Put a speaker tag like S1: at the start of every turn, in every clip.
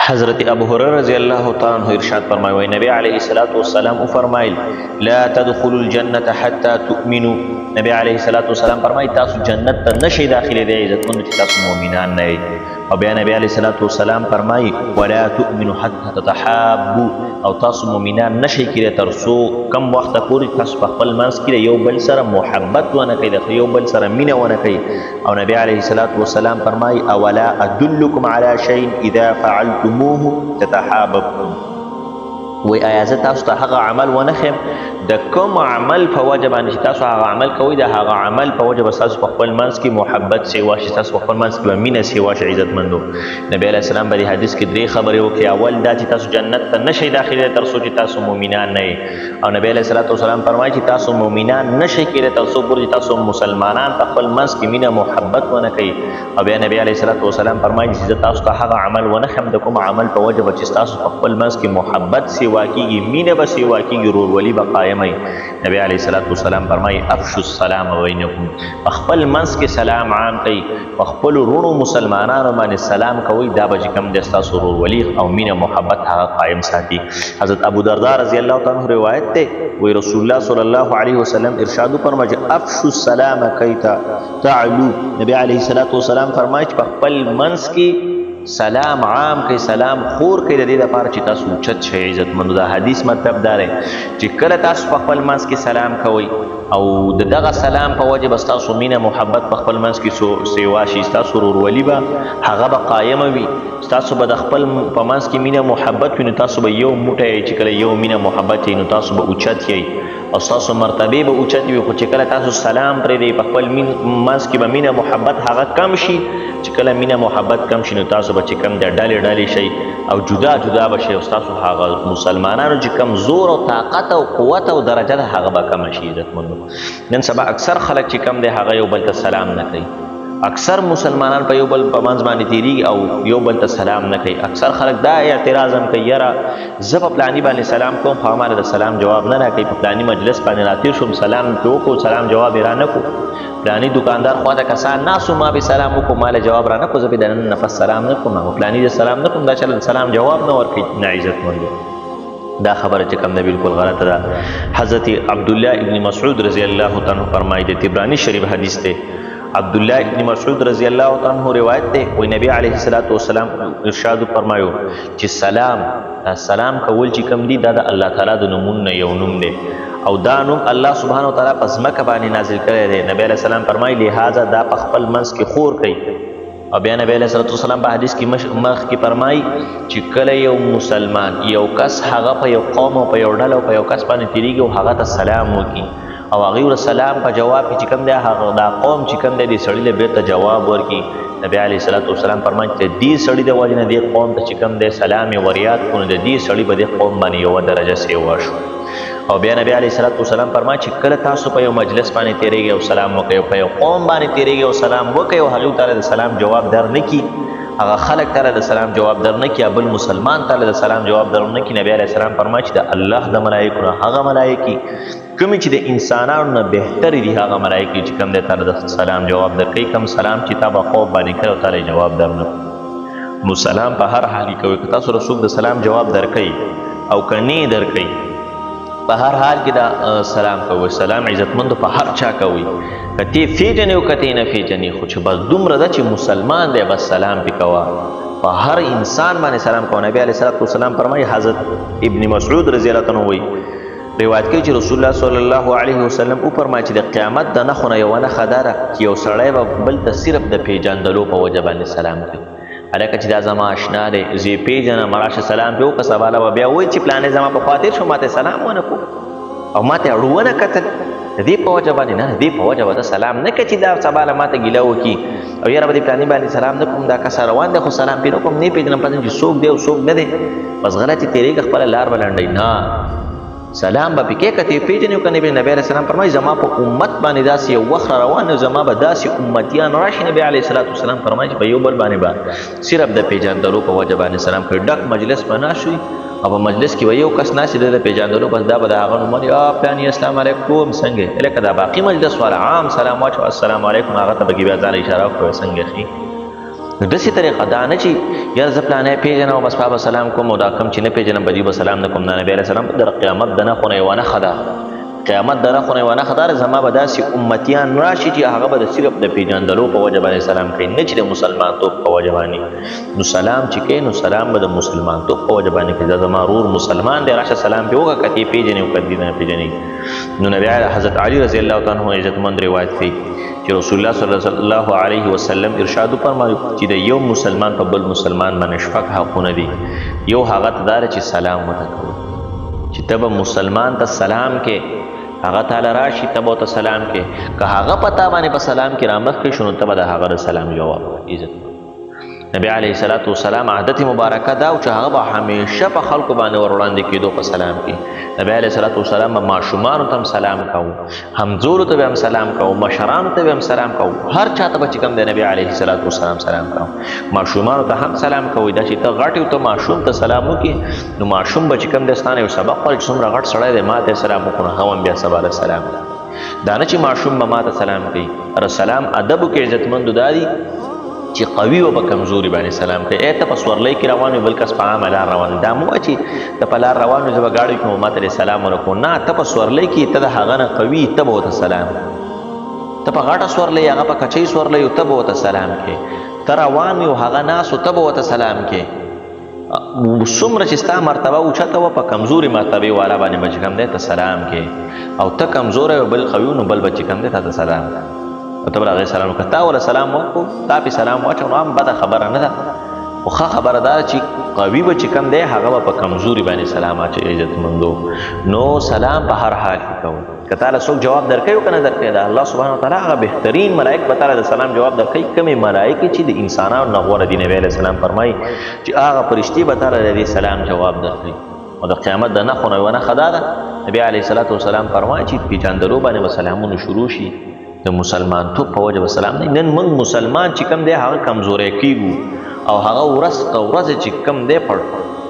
S1: حضرت ابو هريره رضی الله تعالی عنہ ارشاد فرمایي وای نبی علیه الصلاۃ والسلام فرمایل لا تدخلوا الجنه حتى تؤمنوا. نبی علیه الصلاۃ والسلام فرمایي تاسو جنت ته نشئ داخله دی عزت مند چې تاسو مؤمنان نه یې. او بیا نبی علیه الصلاۃ والسلام فرمایي ولا تؤمنوا حتى تتحابوا. او تاسو مؤمنان نشئ کېدای تر څو کم وخت پورې تاسو په خپل منځ کې یو بل سره محبت ونه کوئ، د یو بل سره مینه ونه کوئ. او نبی علیه الصلاۃ والسلام فرمایي اولا ادلکم علی شیء اذا فعلتموه تتحاببتم. وی آیا زه تاسو ته هغه عمل ونه ښیم د کوم عمل په وجه باندې چې تاسو هغه عمل کوئ د هغه عمل په وجه به ستاسو په خپل منځ کې محبت سیوا شي، ستاسو په خپل منځ کې به مینه سیوا شي. عزتمندو نبی علیه السلام په دې حدیث کې درې خبرې وکړې. اول دا چې تاسو جنت ته نشئ داخلېدلی تر څو چې تاسو مؤمنان نه یې. او نبی علیه الصلاۃ والسلام فرمایي چې تاسو مؤمنان نشئ کېدلی تر څو پورې چې تاسو مسلمانان په خپل منځ کې مینه محبت ونه کوئ. او بیا نبی علیه الصلاۃ والسلام فرمایي چې زه تاسو ته هغه عمل ونه ښیم د کوم عمل په وجه به چې ستاسو په خپل منځ کې محبت سیوا کېږي، مینه به سیوا کېږي، ورورولي به قایم وي. نبی علیه الصلاۃ والسلام فرمایي افشوا السلام بینکم. په خپل منځ کې سلام عام کوئ، په خپلو وروڼو مسلمانانو باندې سلام کوئ. دا به چې کوم دی ستاسو ورورولي او مینه محبت هغه قایم ساتي. حضرت ابو درداء رضی الله تعالی عنہ روایت دی وی رسول الله صلی الله علیه وسلم ارشاد فرمایي چې افشوا السلام کی تعلو. نبی علیه الصلاۃ والسلام فرمایي چې په خپل منځ کې سلام عام کوي، سلام خور کوي د دې لپاره چې تاسو اوچت شئ. عزتمندو دا حدیث مطلب دا دی چې کله تاسو په خپل منځ کې سلام کوئ او د دغه سلام په وجه به ستاسو مینه محبت په خپل منځ کې سیوا شي، ستاسو ورورولي به هغه به قایمه وي، ستاسو به د خپل په منځ کې مینه محبت وي، نو تاسو به یو موټی یئ. چې کله یو مینه محبت یئ نو تاسو به اوچت یئ او ستاسو مرتبې به اوچت وي. خو چې کله تاسو سلام پرېږدئ په خپل منځ کې به مینه محبت هغه کم شي. چې کله مینه محبت کم شي نو تاسو به چې کم دی ډلې ډلې شئ او جدا جدا به شئ او ستاسو هغه مسلمانانو چې کم زور او طاقت او قوت او درجه ده هغه به کمه شي. عزتمندو نن سبا اکثر خلک چې کم دی هغه یو بل ته سلام نه کوي. اکثر مسلمانان په یو بل په منځ باندې تیریږي او یو بل ته سلام نه کوي. اکثر خلک دا اعتراض هم کوي یاره زه په پلاني باندې سلام کوم خو ما د سلام جواب نه راکوي. په پلاني مجلس باندې راتېر شوم سلام مې وکړو سلام جواب یې رانه کړو. پلاني دکاندار خواته کسان ناسو ما به سلام وکړو ما له جواب رانه کړو. زه به د نن نفس سلام نه کوم، پلاني د سلام نه کوم، دا چله سلام جواب نه ورکوي. نه عزتمندو دا خبره چې کوم ده بالکل غلطه ده. حضرت عبدالله ابن مسعود رضی الله تعالی فرمایي د طبراني شریف حدیث دی. عبدالله ابن مسعود رضی الله تعالی عنہ روایت دی وی نبی علیه الصلاۃ والسلام ارشاد فرمایو چې سلام کول چې کوم دی دا د الله تعالی د نومونو یو نوم دی او دا نوم الله سبحانه وتعالی په ځمکه باندې نازل کړی دی. نبی علیه السلام فرمایي لہذا دا په خپل منځ کې خور کوي. او بیا نبی علیه الصلاۃ والسلام په حدیث کې مخ کې فرمایي چې کله یو مسلمان یو کس هغه په یو قوم او په یو ډله او په یو کس باندې تیریږي او هغه ته سلام وکړي او هغې ور سلام په جواب کې چې کوم دی هغه دا قوم چې کوم دی دې سړي له بیرته جواب ورکړي. نبی علیه الصلاۃ والسلام فرمایي چې دې سړي د وجې نه دې قوم ته چې کوم دی سلام یې وریاد کړو نو د دې سړي به دې قوم باندې یوه درجه سیوا شو. او بیا نبی علیه الصلاۃ والسلام فرمایي چې کله تاسو په یو مجلس باندې تیریږئ او سلام وکئ او په یو قوم باندې تیریږئ او سلام وکئ او هغوی تعالی د سلام جواب در نه کړي، هغه خلک تعالی د سلام جواب در نه کړي، بل مسلمان تعالی د سلام جواب در نه کړي. نبی علیه السلام فرمایي چې د الله د ملایکو نه هغه ملایکې کومې چې د انسانانو نه بهترې دي هغه ملایکې چې کوم دی تعالی د سلام جواب درکوي. کوم سلام چې تا په خوب باندې کړی او تعالی جواب در نه کړي. نو سلام په هر حال کې کوئ. که تاسو رسول د سلام جواب درکوي او که نه یې درکوي په هر حال کې دا سلام کوئ. سلام عزتمندو په هر چا کوئ که تی پیژنې او که تی نه پیژنې، خو چې بس دومره ده چې مسلمان دی بس سلام پې کوه، په هر انسان باندې سلام کوه. نبی علیه الصلاۃ والسلام فرمایي حضرت ابن مسعود رضی الله عنه وایي روایت کوي چې رسول الله صلی الله علیه وسلم وفرمایي چې د قیامت د نښو نه یوه نښه دا ده چې یو سړی به بل ته صرف د پیژندلو په وجه باندې سلام کوي. هلکه چې دا زما اشنا دی زه یې پېژنم راشه سلام پې وکړه، سبا له به بیا وایي چې پلانې زما په خوا تېر شو ما ته سلام ونه کړو او ما ته اړو ونه کتل. د دې په وجه باندې نه، د دې په وجه به ته سلام نه کوې چې دا سبا له ما ته ګیله وکړي او یاره به دې پلانې باندې سلام نه کوم، دا کس روان دی خو سلام پې نه کوم، نه یې پېژنم پته چې څوک دی او څوک نه دی، بس غلطې تېرېږه خپله لار به لنډوي. نه سلام به پې کې که ته یې پېژنې او که نه پېژنې. نبی علیه السلام فرمایي زما په امت باندې داسې یو وخت را روان دی زما به داسې امتیان راشي. نبی علیه الصلاۃ والسلام فرمایي چې په یو بل باندې به صرف د پېژندلو په وجه باندې سلام کوي. ډک مجلس به ناست وي او په مجلس کې به یو کس ناست وي د پېژندلو بس دا به د هغه نوم وایي پلاني السلام علیکم څنګه، لکه دا باقي مجلس والا عام سلام واچوه السلام علیکم، هغه ته به کې بیا ځان اشاره وکړو څنګه ښي. نو داسې طریقه دا نه چې یاره زه پلانی پېژنم او بس په سلام کوم او دا کم چې نه پېژنم بدي به سلام نه کوم. دا نبي علیه السلام د قیامت د نښو نه یوه نښه ده، قیامت د نښو نه یوه نښه دا ده زما به داسې امتیان راشي چې هغه به د صرف د پېژندلو په وجه باندې سلام کوي، نه چې د مسلمانتوب په وجه باندې. نو سلام چې کوي نو سلام به د مسلمانتوب په وجه باندې کوي، دا زما ورور مسلمان دی راشه سلام پرې وکړه، که ته یې پېژنې او که دې نه پېژنې. نو نبي حضرت علي رضی الله تعالی عنه عزتمند روایت کوي چې رسول الله صلی الله علیه وسلم ارشاد وفرمایي چې د یو مسلمان په بل مسلمان باندې شپږ حقونه دي. یو هغه ته دا چې سلام ورته کوي، چې ته به مسلمان ته سلام کې هغه تعالی راشي ته به ورته سلام کې، که هغه په تا باندې په سلام کې رامخکې شو نو ته به د هغه د سلام جواب عزت. نبی علیه الصلاة والسلام عادت مبارکه دا چې هغه به همیشه په خلکو باندې ور وړاندې کېدو په سلام کې. نبی علیه الصلاة والسلام به ماشومانو ته هم سلام کوو، همزولو ته به هم سلام کوو، مشرانو ته به هم سلام کوو، هر چا ته به چې کوم دی نبی علیه الصلاة والسلام سلام کوو. ماشومانو ته هم سلام کوئ، دا چې ته غټ یو ته ماشوم ته سلام وکړي نو ماشوم به چې کوم دی ستانه یو سبق وایي چې څومره غټ سړی دی ما ته سلام وکړو، هم بیا سبا له سلام ده. دا نه چې ماشوم به ما ته سلام کوي. سلام ادبو کې عزتمندو دا دي چې قوي او په کمزوري باندې سلام کوي. ته په سورلۍ کې روان وي بل کس په عامه لار روان، دا مو چې ته په لار روان وي زه به ګاډۍ کې ما ته سلام ورکوم، نه ته په سورلۍ کې ته د هغه نه قوي ته به ورته سلام، ته په غاټه سورلۍ هغه په کچۍ سورلۍ ته به ورته سلام کوې، ته روان وي او هغه ناست ته به ورته سلام کوې. څومره چې ستا مرتبه اوچته وه په کمزوري مرتبې والا باندې به چې کوم دی ته سلام کوې، او ته کمزوری او بل قوي نو بل به چې کوم دی تا ته سلام کوي. او ته به هغې سلام وکړه، تا ورله سلام وکړو تا پې سلام واچو نو هم بده خبره نه ده، خو ښه خبره دا ده چې قوي به چې کوم دی هغه به په کمزوري باندې سلام اچوي. عزتمندو نو سلام په هر حال کې کوو، که تعالی څوک جواب درکوي او که نه درکوي د الله سبحانه وتعالی هغه بهترین ملائک به تعالی د سلام جواب درکوي. کومې ملائکې چې د انسانانو نه غوره دي نبي علیه السلام فرمایي چې هغه فرشتې به تعالی د دې سلام جواب درکوي. او د قیامت د نښو نه یوه نښه دا ده نبي علیه الصلاة والسلام فرمایي چې پېژندلو باندې به سلامونه شروع شي، د مسلمانتوب په وجه به سلام نه. نن موږ مسلمان چې کوم دی هغه کمزوری کېږو او هغه ورځ ته ورځ چې کوم دی په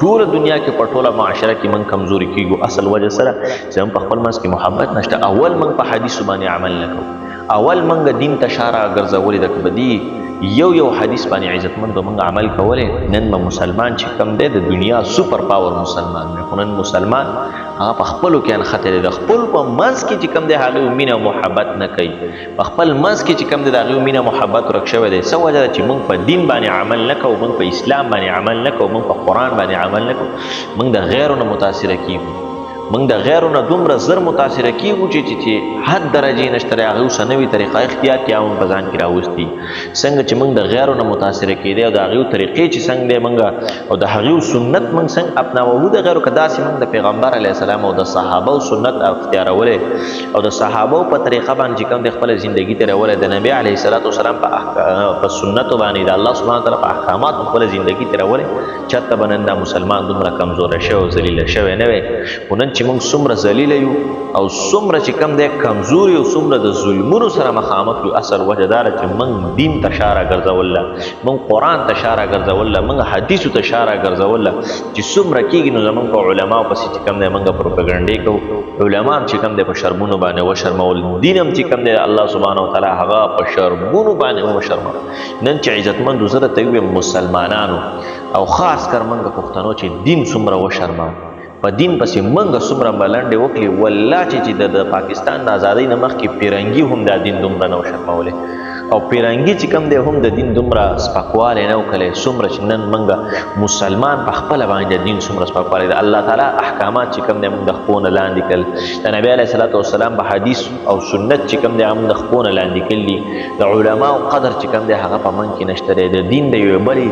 S1: ټوله دنیا کې په ټوله معاشره کې موږ کمزوري کېږو. اصل وجه سره چې موږ په خپل منځ کې محبت نشته. اول موږ په حدیثو باندې عمل نه کوو، اول موږ دین ته شا راګرځولې ده، که به دي یو حدیث باندې عزتمندو موږ عمل کولی نن به مسلمان چې کوم دی د دنیا سوپر پاور مسلمان دی. خو نن مسلمان هغه په خپلو کې انخته دی، د خپل په منځ کې چې کوم دی هغې مینه او محبت نه کوي، په خپل منځ کې چې کوم دی د هغې مینه محبت ورک شوی دی. څه وجه ده چې موږ په دین باندې عمل نه کوو، موږ په اسلام باندې عمل نه کوو، موږ په قرآن باندې عمل نه کوو، موږ د غیرو نه متاثره کېږو، موږ د غیرو نه دومره زر متاثره کېږو چې حد درجې نشته دی، هغې اوس نوې طریقه اختیار کړي او موږ په ځان کې راوستي. څنګه چې موږ د غیرو نه متاثره کېدی او د هغې طریقې چې څنګه دی موږ او د هغې سنت موږ څنګه اپناوو د غیرو که داسې موږ د پیغمبر علیه السلام او د صحابو سنت اختیارولی او د صحابو په طریقه باندې چې کوم د خپله زندګي تېرولی د نبي علیه الصلاة والسلام په سنتو باندې د الله سبحانه وتعالی په احکاماتو خپله زندګي تېرولی چېرته به نن دا مسلمان دومره کمزوری شوی او ذلیله شوی نه وی. خو نن چې موږ څومره ذلیله یو او څومره چې کوم دی کمزوري او څومره د ظلمونو سره مخامخ یو، اصل وجه دا ده چې موږ دین ته شا راګرځوله، موږ قرآن ته شا راګرځوله، موږ حدیثو ته شا راګرځوله. چې څومره کېږي نو زموږ په علماو پسې چې کوم دی موږ پروپګنډې کوو، علما هم چې کوم دی په شرمونو باندې وشرمول، دین هم چې کوم دی الله سبحانه وتعالی هغه په شرمونو باندې وشرمول. نن چې عزتمندو زه درته ووایم مسلمانانو او خاص کر موږ پښتنو چې دین څومره وشرماو، په دین پسې موږ څومره ملنډې وکړې، والله چې د پاکستان د ازادۍ نه مخکې پیرنګي هم دا دین دومره نه و شرمولی او پیرنګي چې کوم دی هم د دین دومره سپکوالی نه و کلی. څومره چې نن موږ مسلمان په خپله باندې د دین څومره سپکوالی د الله تعالی احکامات چې کوم دی موږ د خپو نه لاندې کړل، د نبي علیه الصلاة والسلام په حدیث او سنت چې کوم دی موږ د خپو نه لاندې کړلي، د علماو قدر چې کوم دی هغه په موږ کې نشته دی، د دین د یوې بلې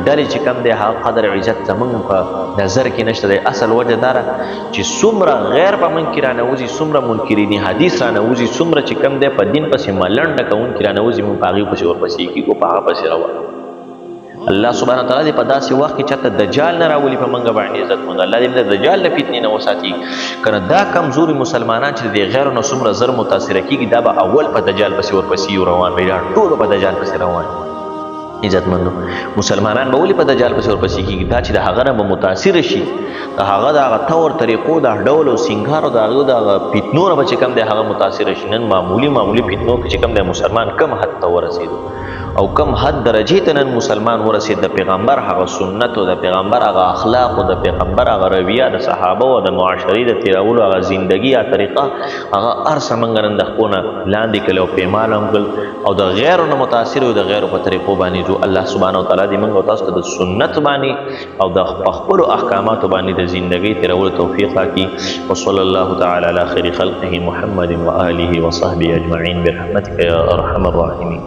S1: ډلې چې کوم دی هغه قدر او عزت زموږ په نظر کې نشته دی. اصل وجه دا ده چې څومره غیر په موږ کې رانوځي، څومره منکرین حدیث رانوځي، څومره چې کوم دی په دین پسې ملنډه کوونکي رانوځي، موږ په هغې پسې ورپسې کېږو، په هغه پسې روان. الله سبحانه وتعالی دې په داسې وخت کې چېرته دجال نه راولي په موږ باندې عزتمند، الله دې د دجال له فتنې نه وساتي. که نه دا کمزوري مسلمانان چې د غیرو نه څومره زر متاثره کېږي دا به اول په دجال پسې ورپسې روان وي، دا ټول په دجال پسې روان وي. عزتمندو مسلمانان به ولې په دجال پسې ورپسې کېږي؟ دا چې د هغه نه به متاثره شي، د هغه د هغه طور طریقو د ډول او سینګار او د هغه د هغه فتنو نه به چې کوم دی هغه متاثره شي. نن معمولي فتنو کې چې کوم دی مسلمان کم حد ته ورسېدو او کم حد درجه ته نن مسلمان ورسید د پیغمبر هغه سنت او د پیغمبر هغه اخلاق او د پیغمبر هغه رویه د صحابه او د معاشري د تیرولو هغه زندگی یا طریقه هغه ارس منګ نن د خونه لاندې کلو پیمال هم او د غیر نه متاثر او د غیر په طریقو باندې جو الله سبحانه و تعالی دې موږ تاسو ته د سنت باندې او د خپل احکامات باندې د زندگی تیرولو توفیق راکړي وصلی الله تعالی علی خیر خلقه محمد و آله و صحبه اجمعین برحمتک یا ارحم الراحمین.